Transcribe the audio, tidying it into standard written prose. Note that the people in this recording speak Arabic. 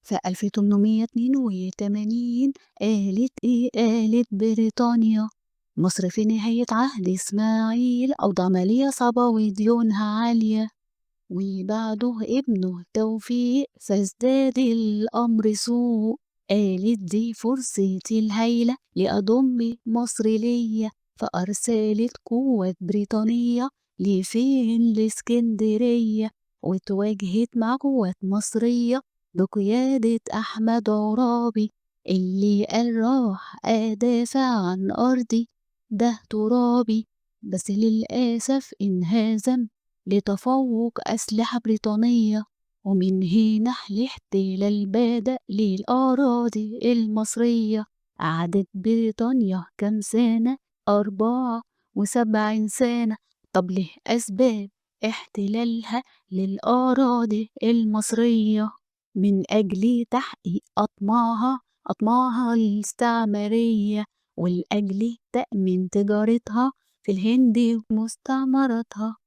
في 1882 قالت إيه؟ قالت بريطانيا مصر في نهاية عهد إسماعيل أوضاع عملية صعبة وديونها عالية، وبعده ابنه توفيق فازداد الأمر سوء. قالت دي فرصتي الهايلة لأضم مصر ليا، فأرسلت قوات بريطانية لفين الإسكندرية، واتواجهت مع قوات مصرية بقيادة أحمد عرابي اللي قال راح أدافع عن أرضي ده ترابي، بس للأسف انهزم لتفوق أسلحة بريطانية، ومن هنا الاحتلال بدأ للأراضي المصرية. قعدت بريطانيا كام سنة؟ 74 سنة. طب ليه أسباب احتلالها للأراضي المصرية؟ من أجل تحقيق أطماعها الاستعمارية، ولأجل تأمين تجارتها في الهند ومستعمراتها.